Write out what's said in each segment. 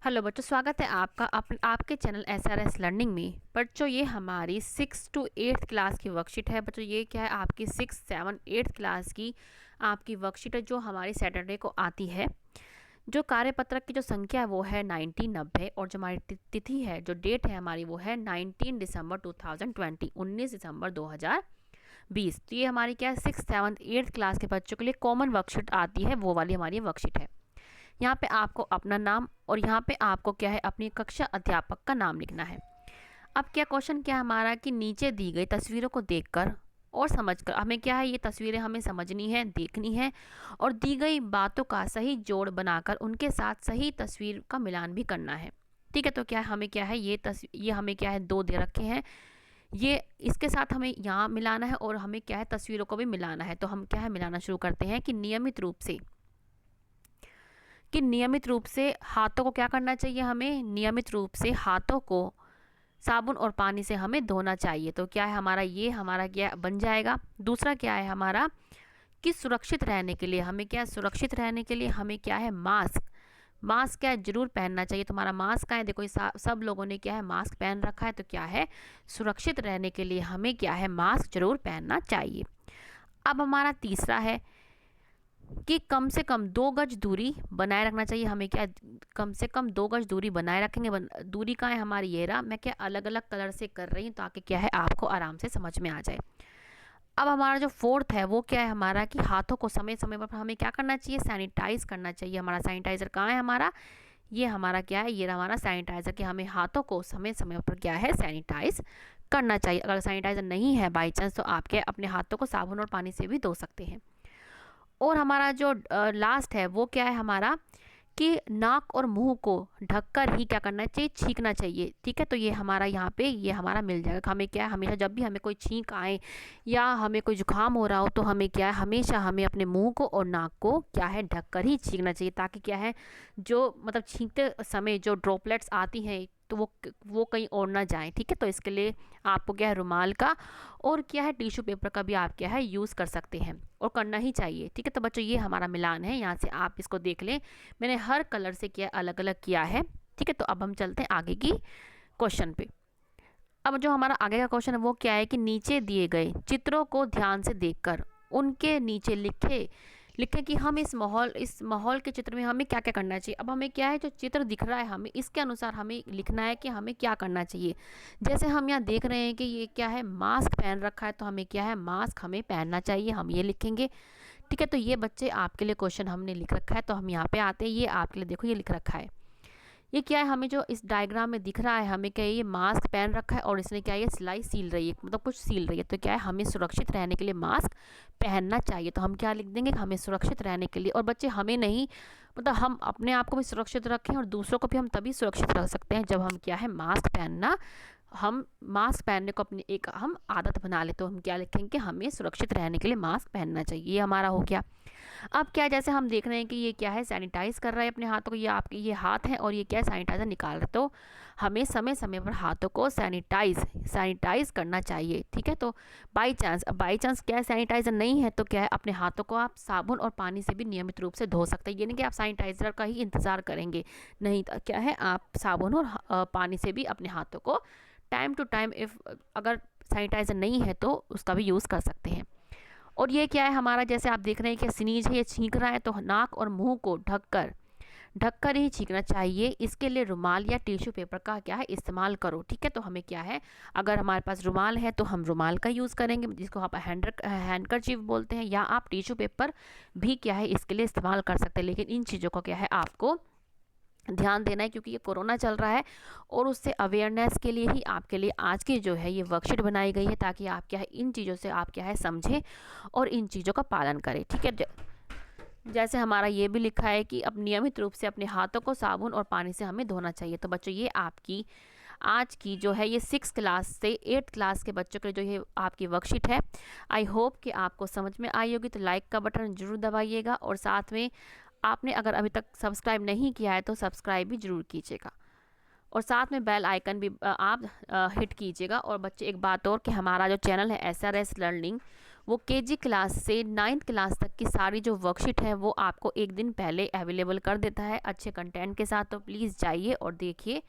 Hello बच्चों, स्वागत है आपका आपके चैनल SRS लर्निंग में। बच्चों ये हमारी 6 to 8th क्लास की वर्कशीट है। बच्चों ये क्या है, आपकी 6, 7, 8th क्लास की आपकी वर्कशीट है जो हमारी सैटरडे को आती है। जो कार्यपत्रक की जो संख्या है वो है 90 और जो हमारी तिथि है, जो डेट है हमारी, वो है 19 दिसंबर 2020, 19 दिसंबर 2020। तो ये हमारी क्या है, 6, 7, 8th क्लास के बच्चों के लिए कॉमन वर्कशीट आती है, वो वाली हमारी वर्कशीट है। यहाँ पे आपको अपना नाम और यहाँ पे आपको क्या है, अपनी कक्षा अध्यापक का नाम लिखना है। अब क्या क्वेश्चन क्या है हमारा कि नीचे दी गई तस्वीरों को देखकर और समझकर हमें क्या है, ये तस्वीरें हमें समझनी है, देखनी है और दी गई बातों का सही जोड़ बनाकर उनके साथ सही तस्वीर का मिलान भी करना है। ठीक है, तो क्या है, हमें क्या है, ये हमें क्या है, 2 दे रखे हैं, ये इसके साथ हमें यहाँ मिलाना है और हमें क्या है, तस्वीरों को भी मिलाना है। तो हम क्या है, मिलाना शुरू करते हैं कि नियमित रूप से हाथों को क्या करना चाहिए, हमें नियमित रूप से हाथों को साबुन और पानी से हमें धोना चाहिए। तो क्या है हमारा, ये हमारा क्या बन जाएगा। दूसरा क्या है हमारा कि सुरक्षित रहने के लिए हमें क्या है, सुरक्षित रहने के लिए हमें क्या है, मास्क क्या है, जरूर पहनना चाहिए। तुम्हारा मास्क का है, देखो सब लोगों ने क्या है, मास्क पहन रखा है। तो क्या है, सुरक्षित रहने के लिए हमें क्या है, मास्क जरूर पहनना चाहिए। अब हमारा तीसरा है कि कम से कम 2 गज दूरी बनाए रखना चाहिए। हमें क्या, कम से कम 2 गज दूरी बनाए रखेंगे। दूरी का है हमारी, ये रहा। मैं क्या अलग अलग कलर से कर रही हूँ ताकि क्या है, आपको आराम से समझ में आ जाए। अब हमारा जो फोर्थ है वो क्या है हमारा कि हाथों को समय समय पर हमें क्या करना चाहिए, सैनिटाइज करना चाहिए। हमारा सैनिटाइजर कहाँ है हमारा, ये हमारा क्या है, ये हमारा सैनिटाइजर, कि हमें हाथों को समय समय पर क्या है, सैनिटाइज करना चाहिए। अगर सैनिटाइजर नहीं है बाई चांस, तो आप क्या अपने हाथों को साबुन और पानी से भी धो सकते हैं। और हमारा जो लास्ट है वो क्या है हमारा कि नाक और मुंह को ढककर ही क्या करना चाहिए, छींकना चाहिए। ठीक है, तो ये हमारा यहाँ पे ये हमारा मिल जाएगा। हमें क्या है, हमेशा जब भी हमें कोई छींक आए या हमें कोई जुकाम हो रहा हो तो हमें क्या है, हमेशा हमें अपने मुंह को और नाक को क्या है, ढककर ही छींकना चाहिए, ताकि क्या है, जो मतलब छींकते समय जो ड्रॉपलेट्स आती हैं तो वो कहीं और ना जाए। ठीक है, तो इसके लिए आपको क्या है, रुमाल का और क्या है, टिश्यू पेपर का भी आप क्या है, यूज़ कर सकते हैं और करना ही चाहिए। ठीक है, तो बच्चों ये हमारा मिलान है, यहाँ से आप इसको देख लें। मैंने हर कलर से क्या अलग अलग किया है। ठीक है, तो अब हम चलते हैं आगे की क्वेश्चन पे। अब जो हमारा आगे का क्वेश्चन है वो क्या है कि नीचे दिए गए चित्रों को ध्यान से देखकर उनके नीचे लिखे लिखें कि हम इस माहौल के चित्र में हमें क्या क्या करना चाहिए। अब हमें क्या है, जो चित्र दिख रहा है हमें इसके अनुसार हमें लिखना है कि हमें क्या करना चाहिए। जैसे हम यहाँ देख रहे हैं कि ये क्या है, मास्क पहन रखा है, तो हमें क्या है, मास्क हमें पहनना चाहिए, हम ये लिखेंगे। ठीक है, तो ये बच्चे आपके लिए क्वेश्चन हमने लिख रखा है। तो हम यहाँ पे आते हैं, ये आपके लिए देखो, ये लिख रखा है। ये क्या है, हमें जो इस डायग्राम में दिख रहा है, हमें क्या है, ये मास्क पहन रखा है और इसने क्या है, ये सिलाई सील रही है, मतलब कुछ सील रही है। तो क्या है, हमें सुरक्षित रहने के लिए मास्क पहनना चाहिए। तो हम क्या लिख देंगे, हमें सुरक्षित रहने के लिए। और बच्चे हमें नहीं, मतलब हम अपने आप को भी सुरक्षित रखें और दूसरों को भी हम तभी सुरक्षित रख सकते हैं जब हम क्या है, हम मास्क पहनने को अपनी एक हम आदत बना ले। तो हम क्या लिखेंगे, हमें सुरक्षित रहने के लिए मास्क पहनना चाहिए, ये हमारा हो गया। अब क्या, जैसे हम देख रहे हैं कि ये क्या है, सैनिटाइज कर रहा है अपने हाथों को, ये आपके ये हाथ है और ये क्या है, सैनिटाइजर निकाल रहा है। तो हमें समय समय पर हाथों को सैनिटाइज करना चाहिए। ठीक है, तो बाई चांस क्या है, सैनिटाइजर नहीं है तो क्या है, अपने हाथों को आप साबुन और पानी से भी नियमित रूप से धो सकते हैं। ये नहीं कि आप सैनिटाइजर का ही इंतज़ार करेंगे, नहीं, तो क्या है, आप साबुन और पानी से भी अपने हाथों को टाइम टू टाइम, इफ़ अगर सैनिटाइज़र नहीं है तो उसका भी यूज़ कर सकते हैं। और ये क्या है हमारा, जैसे आप देख रहे हैं कि स्नीज है, ये छींक रहा है, तो नाक और मुंह को ढककर ही छींकना चाहिए। इसके लिए रुमाल या टिश्यू पेपर का क्या है, इस्तेमाल करो। ठीक है, तो हमें क्या है, अगर हमारे पास रुमाल है तो हम रुमाल का यूज़ करेंगे, जिसको आप हैंडकरचीफ बोलते हैं, या आप टिश्यू पेपर भी क्या है, इसके लिए इस्तेमाल कर सकते हैं। लेकिन इन चीज़ों को क्या है, आपको ध्यान देना है, क्योंकि ये कोरोना चल रहा है और उससे अवेयरनेस के लिए ही आपके लिए आज की जो है ये वर्कशीट बनाई गई है, ताकि आप क्या है, इन चीज़ों से आप क्या है, समझें और इन चीज़ों का पालन करें। ठीक है, जैसे हमारा ये भी लिखा है कि अब नियमित रूप से अपने हाथों को साबुन और पानी से हमें धोना चाहिए। तो बच्चों ये आपकी आज की जो है, ये 6 क्लास से 8 क्लास के बच्चों के लिए जो ये आपकी वर्कशीट है। आई होप कि आपको समझ में आई होगी। तो लाइक का बटन जरूर दबाइएगा और साथ में आपने अगर अभी तक सब्सक्राइब नहीं किया है तो सब्सक्राइब भी ज़रूर कीजिएगा और साथ में बेल आइकन भी आप हिट कीजिएगा। और बच्चे एक बात और कि हमारा जो चैनल है SRS लर्निंग, वो केजी क्लास से 9th क्लास तक की सारी जो वर्कशीट है वो आपको एक दिन पहले अवेलेबल कर देता है अच्छे कंटेंट के साथ। तो प्लीज़ जाइए और देखिए।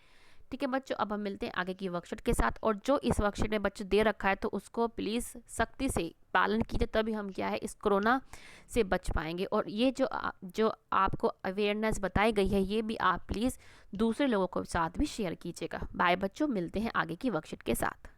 ठीक है बच्चों, अब हम मिलते हैं आगे की वर्कशीट के साथ। और जो इस वर्कशीट में बच्चों दे रखा है तो उसको प्लीज़ सख्ती से पालन कीजिए, तभी हम क्या है इस कोरोना से बच पाएंगे। और ये जो आपको अवेयरनेस बताई गई है ये भी आप प्लीज़ दूसरे लोगों के साथ भी शेयर कीजिएगा। बाय बच्चों, मिलते हैं आगे की वर्कशीट के साथ।